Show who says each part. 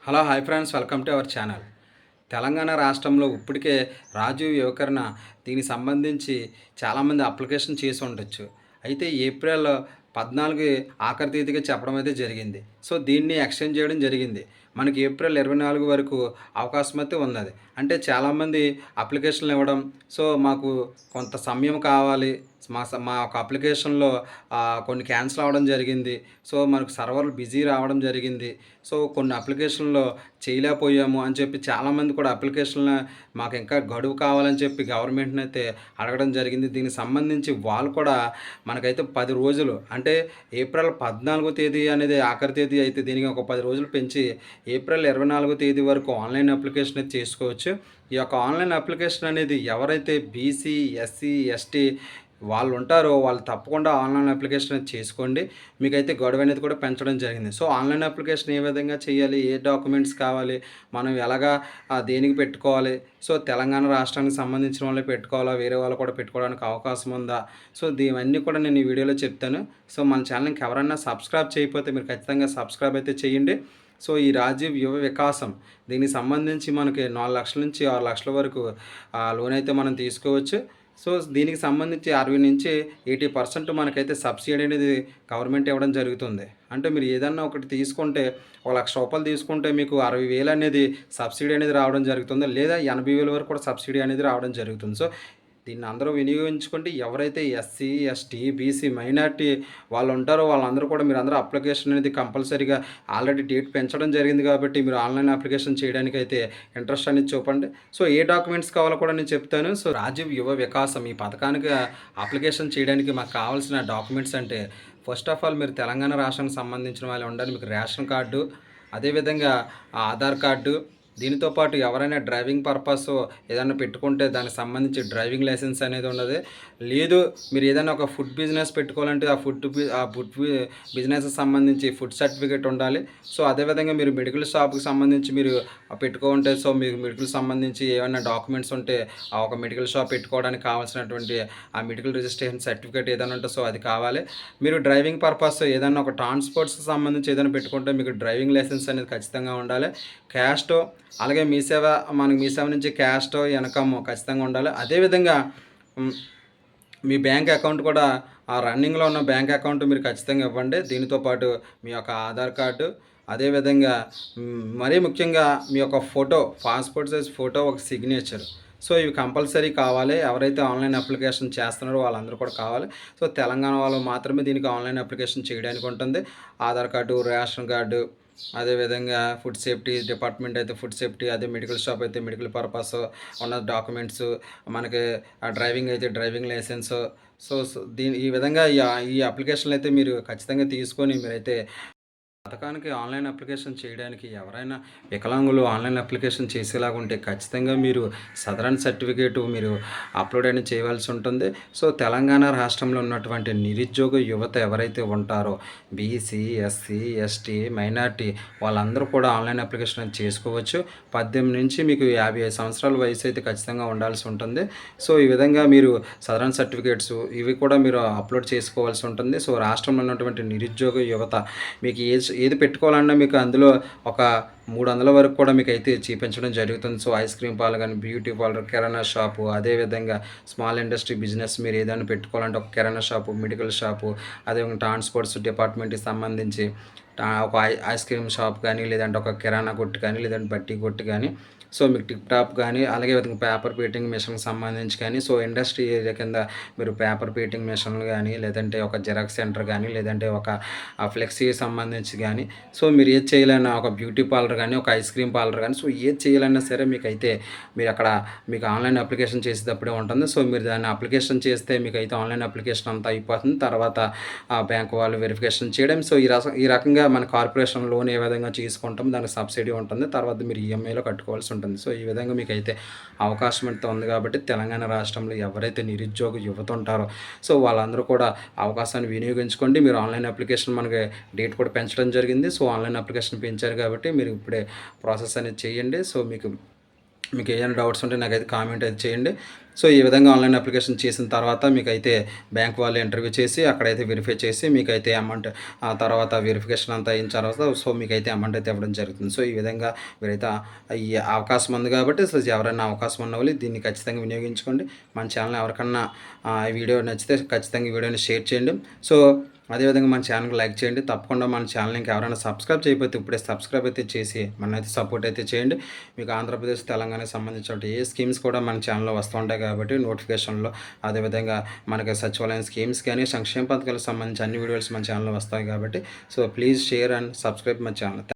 Speaker 1: Hello hi friends, welcome to our channel. Telangana రాష్ట్రంలో ఇప్పటికే రాజీవ్ యువకరణ దీనికి సంబంధించి చాలామంది అప్లికేషన్ చేసి ఉండొచ్చు. అయితే ఏప్రిల్ 14 ఆఖరి తేదీగా చెప్పడం అయితే జరిగింది. సో దీన్ని ఎక్స్టెండ్ చేయడం జరిగింది. మనకి ఏప్రిల్ 24 వరకు అవకాశం అయితే ఉన్నది. అంటే చాలామంది అప్లికేషన్లు ఇవ్వడం, సో మాకు కొంత సమయం కావాలి, మా ఒక అప్లికేషన్లో కొన్ని క్యాన్సిల్ అవ్వడం జరిగింది. సో మనకు సర్వర్లు బిజీ రావడం జరిగింది. సో కొన్ని అప్లికేషన్‌లో చేయలేకపోయాము అని చెప్పి చాలామంది కూడా అప్లికేషన్‌ల మాకు ఇంకా గడువు కావాలని చెప్పి గవర్నమెంట్‌నైతే అడగడం జరిగింది. దీనికి సంబంధించి వాళ్ళు కూడా మనకైతే 10 రోజులు, అంటే ఏప్రిల్ 14 తేదీ అనేది ఆఖరి తేదీ అయితే దీనికి ఒక 10 రోజులు పెంచి ఏప్రిల్ 24 తేదీ వరకు ఆన్‌లైన్ అప్లికేషన్ అయితే చేసుకోవచ్చు. ఈ యొక్క ఆన్‌లైన్ అప్లికేషన్ అనేది ఎవరైతే బీసీ, ఎస్సీ, ఎస్టీ వాళ్ళుంటారో వాళ్ళు తప్పకుండా ఆన్‌లైన్ అప్లికేషన్ అనేది చేసుకోండి. మీకైతే గడువనేది కూడా పెంచడం జరిగింది. సో ఆన్‌లైన్ అప్లికేషన్ ఏ విధంగా చేయాలి? ఏ డాక్యుమెంట్స్ కావాలి? మనం ఎలాగా దేనికి పెట్టుకోవాలి? సో తెలంగాణ రాష్ట్రానికి సంబంధించిన వాళ్ళే పెట్టుకోవాలా? వేరే వాళ్ళు కూడా పెట్టుకోవడానికి అవకాశం ఉందా? సో ఇవన్నీ కూడా నేను ఈ వీడియోలో చెప్తాను. సో మన ఛానల్‌ని ఇంకెవరైనా సబ్స్క్రైబ్ చేయకపోతే మీరు ఖచ్చితంగా సబ్స్క్రైబ్ అయితే చేయండి. సో ఈ రాజీవ్ యువ వికాసం దీనికి సంబంధించి మనకి 4,00,000 నుంచి 6,00,000 వరకు లోన్ అయితే మనం తీసుకోవచ్చు. సో దీనికి సంబంధించి 60-80% మనకైతే సబ్సిడీ అనేది గవర్నమెంట్ ఇవ్వడం జరుగుతుంది. అంటే మీరు ఏదన్నా ఒకటి తీసుకుంటే, ఒక ₹1,00,000 తీసుకుంటే మీకు 60,000 అనేది సబ్సిడీ అనేది రావడం జరుగుతుంది. లేదా 80,000 వరకు కూడా సబ్సిడీ అనేది రావడం జరుగుతుంది. సో దీన్ని అందరూ వినియోగించుకోండి. ఎవరైతే ఎస్సీ, ఎస్టీ, బీసీ, మైనారిటీ వాళ్ళు ఉంటారో వాళ్ళందరూ కూడా మీరందరూ అప్లికేషన్ అనేది కంపల్సరీగా ఆల్రెడీ డేట్ పెంచడం జరిగింది కాబట్టి మీరు ఆన్‌లైన్ అప్లికేషన్ చేయడానికైతే ఇంట్రెస్ట్ అనేది చూపండి. సో ఏ డాక్యుమెంట్స్ కావాలో కూడా నేను చెప్తాను. సో రాజీవ్ యువ వికాసం ఈ పథకానికి అప్లికేషన్ చేయడానికి మాకు కావాల్సిన డాక్యుమెంట్స్ అంటే, ఫస్ట్ ఆఫ్ ఆల్ మీరు తెలంగాణ రాష్ట్రానికి సంబంధించిన వాళ్ళు ఉండాలి. మీకు రేషన్ కార్డు, అదేవిధంగా ఆధార్ కార్డు, దీనితో పాటు ఎవరైనా డ్రైవింగ్ పర్పస్ ఏదైనా పెట్టుకుంటే దానికి సంబంధించి డ్రైవింగ్ లైసెన్స్ అనేది ఉన్నది. లేదు మీరు ఏదైనా ఒక ఫుడ్ బిజినెస్ పెట్టుకోవాలంటే ఆ ఫుడ్ బిజినెస్‌కి సంబంధించి ఫుడ్ సర్టిఫికేట్ ఉండాలి. సో అదేవిధంగా మీరు మెడికల్ షాప్‌కి సంబంధించి మీరు పెట్టుకుంటే, సో మీకు మెడికల్ సంబంధించి ఏమైనా డాక్యుమెంట్స్ ఉంటే ఆ ఒక మెడికల్ షాప్ పెట్టుకోవడానికి కావాల్సినటువంటి ఆ మెడికల్ రిజిస్ట్రేషన్ సర్టిఫికేట్ ఏదైనా ఉంటే సో అది కావాలి. మీరు డ్రైవింగ్ పర్పస్ ఏదైనా ఒక ట్రాన్స్‌పోర్ట్స్‌కి సంబంధించి ఏదైనా పెట్టుకుంటే మీకు డ్రైవింగ్ లైసెన్స్ అనేది ఖచ్చితంగా ఉండాలి. క్యాస్టో, అలాగే మనకి మీ సేవ నుంచి క్యాస్టో, ఇన్‌కమ్ ఖచ్చితంగా ఉండాలి. అదేవిధంగా మీ బ్యాంక్ అకౌంట్ కూడా రన్నింగ్‌లో ఉన్న బ్యాంక్ అకౌంట్ మీరు ఖచ్చితంగా ఇవ్వండి. దీనితో పాటు మీ యొక్క ఆధార్ కార్డు, అదేవిధంగా మరీ ముఖ్యంగా మీ యొక్క ఫోటో, పాస్‌పోర్ట్ సైజ్ ఫోటో, ఒక సిగ్నేచర్. సో ఇవి కంపల్సరీ కావాలి. ఎవరైతే ఆన్‌లైన్ అప్లికేషన్ చేస్తున్నారో వాళ్ళందరూ కూడా కావాలి. సో తెలంగాణ వాళ్ళు మాత్రమే దీనికి ఆన్‌లైన్ అప్లికేషన్ చేయడానికి ఉంటుంది. ఆధార్ కార్డు, రేషన్ కార్డు, అదేవిధంగా ఫుడ్ సేఫ్టీ డిపార్ట్మెంట్ అయితే ఫుడ్ సేఫ్టీ, అదే మెడికల్ షాప్ అయితే మెడికల్ పర్పస్ ఉన్న డాక్యుమెంట్స్, మనకి డ్రైవింగ్ అయితే డ్రైవింగ్ లైసెన్సు. ఈ విధంగా ఈ అప్లికేషన్లు అయితే మీరు ఖచ్చితంగా తీసుకొని మీరైతే పథకానికి ఆన్‌లైన్ అప్లికేషన్ చేయడానికి ఎవరైనా వికలాంగులు ఆన్‌లైన్ అప్లికేషన్ చేసేలాగా ఉంటే ఖచ్చితంగా మీరు సదరన్ సర్టిఫికేటు మీరు అప్లోడ్ అనేది చేయవలసి ఉంటుంది. సో తెలంగాణ రాష్ట్రంలో ఉన్నటువంటి నిరుద్యోగ యువత ఎవరైతే ఉంటారో బీసీ, ఎస్సీ, ఎస్టీ, మైనారిటీ వాళ్ళందరూ కూడా ఆన్‌లైన్ అప్లికేషన్ అనేది చేసుకోవచ్చు. 18 నుంచి మీకు 55 సంవత్సరాల వయసు అయితే ఖచ్చితంగా ఉండాల్సి ఉంటుంది. సో ఈ విధంగా మీరు సదరన్ సర్టిఫికేట్స్ ఇవి కూడా మీరు అప్లోడ్ చేసుకోవాల్సి ఉంటుంది. సో రాష్ట్రంలో ఉన్నటువంటి నిరుద్యోగ యువత మీకు ఏది పెట్టుకోవాలన్నా మీకు అందులో ఒక 300 వరకు కూడా మీకైతే చూపించడం జరుగుతుంది. సో ఐస్ క్రీమ్ పార్లర్ కానీ, బ్యూటీ పార్లర్, కిరాణా షాపు, అదేవిధంగా స్మాల్ ఇండస్ట్రీ బిజినెస్ మీరు ఏదైనా పెట్టుకోవాలంటే ఒక కిరాణా షాపు, మెడికల్ షాపు, అదేవిధంగా ట్రాన్స్‌పోర్ట్స్ డిపార్ట్మెంట్‌కి సంబంధించి ఒక ఐస్ క్రీమ్ షాప్ కానీ, లేదంటే ఒక కిరాణా కొట్టు కానీ, లేదంటే బట్టి కొట్టు కానీ, సో మీకు టిప్ టాప్ కానీ, అలాగే విధంగా పేపర్ ప్రింటింగ్ మిషన్‌కి సంబంధించి కానీ, సో ఇండస్ట్రీ ఏరియా కింద మీరు పేపర్ ప్రింటింగ్ మిషన్లు కానీ, లేదంటే ఒక జిరాక్స్ సెంటర్ కానీ, లేదంటే ఒక ఫ్లెక్సీకి సంబంధించి కానీ, సో మీరు ఏది చేయాలన్నా ఒక బ్యూటీ పార్లర్ కానీ, ఒక ఐస్ క్రీమ్ పార్లర్ కానీ, సో ఏది చేయాలన్నా సరే మీకైతే మీరు అక్కడ మీకు ఆన్‌లైన్ అప్లికేషన్ చేసేటప్పుడే ఉంటుంది. సో మీరు దాన్ని అప్లికేషన్ చేస్తే మీకైతే ఆన్‌లైన్ అప్లికేషన్ అంతా అయిపోతుంది. తర్వాత బ్యాంక్ వాళ్ళు వెరిఫికేషన్ చేయడం. సో ఈ రకంగా మన కార్పొరేషన్ లోన్ ఏ విధంగా తీసుకుంటాం దానికి సబ్సిడీ ఉంటుంది. తర్వాత మీరు ఈఎంఐలో కట్టుకోవాల్సి ఉంటుంది. సో ఈ విధంగా మీకైతే అవకాశం అయితే ఉంది కాబట్టి తెలంగాణ రాష్ట్రంలో ఎవరైతే నిరుద్యోగ యువత ఉంటారో సో వాళ్ళందరూ కూడా అవకాశాన్ని వినియోగించుకోండి. మీరు ఆన్‌లైన్ అప్లికేషన్ మనకి డేట్ కూడా పెంచడం జరిగింది. సో ఆన్‌లైన్ అప్లికేషన్ పెంచారు కాబట్టి మీరు ఇప్పుడే ప్రాసెస్ అనేది చేయండి. సో మీకు మీకు ఏమైనా డౌట్స్ ఉంటే నాకైతే కామెంట్ అయితే చేయండి. సో, ఈ విధంగా ఆన్‌లైన్ అప్లికేషన్ చేసిన తర్వాత మీకైతే బ్యాంక్ వాళ్ళు ఇంటర్వ్యూ చేసి, అక్కడైతే వెరిఫై చేసి మీకైతే అమౌంట్ తర్వాత వెరిఫికేషన్ అంతా అయిన తర్వాత సో, మీకైతే అమౌంట్ అయితే ఇవ్వడం జరుగుతుంది. సో, ఈ విధంగా మీరైతే ఈ అవకాశం ఉంది కాబట్టి సో, ఎవరైనా అవకాశం ఉన్నవాళ్ళు దీన్ని ఖచ్చితంగా వినియోగించుకోండి. మన ఛానల్ ఎవరికన్నా ఈ వీడియో నచ్చితే ఖచ్చితంగా ఈ వీడియోని షేర్ చేయండి. సో, అదేవిధంగా మన ఛానల్‌కి లైక్ చేయండి. తప్పకుండా మన ఛానల్‌ని ఇంకెవరైనా సబ్స్క్రైబ్ చేయకపోతే ఇప్పుడే సబ్స్క్రైబ్ అయితే చేసి మననైతే సపోర్ట్ అయితే చేయండి. మీకు ఆంధ్రప్రదేశ్, తెలంగాణకి సంబంధించిన ఏ స్కీమ్స్ కూడా మన ఛానల్‌లో వస్తూ ఉంటాయి కాబట్టి నోటిఫికేషన్‌లో అదేవిధంగా మనకి సచివాలయం స్కీమ్స్ కానీ, సంక్షేమ పథకాలకు సంబంధించి అన్ని వీడియోస్ మన ఛానల్‌లో వస్తాయి కాబట్టి so, please share and subscribe my channel.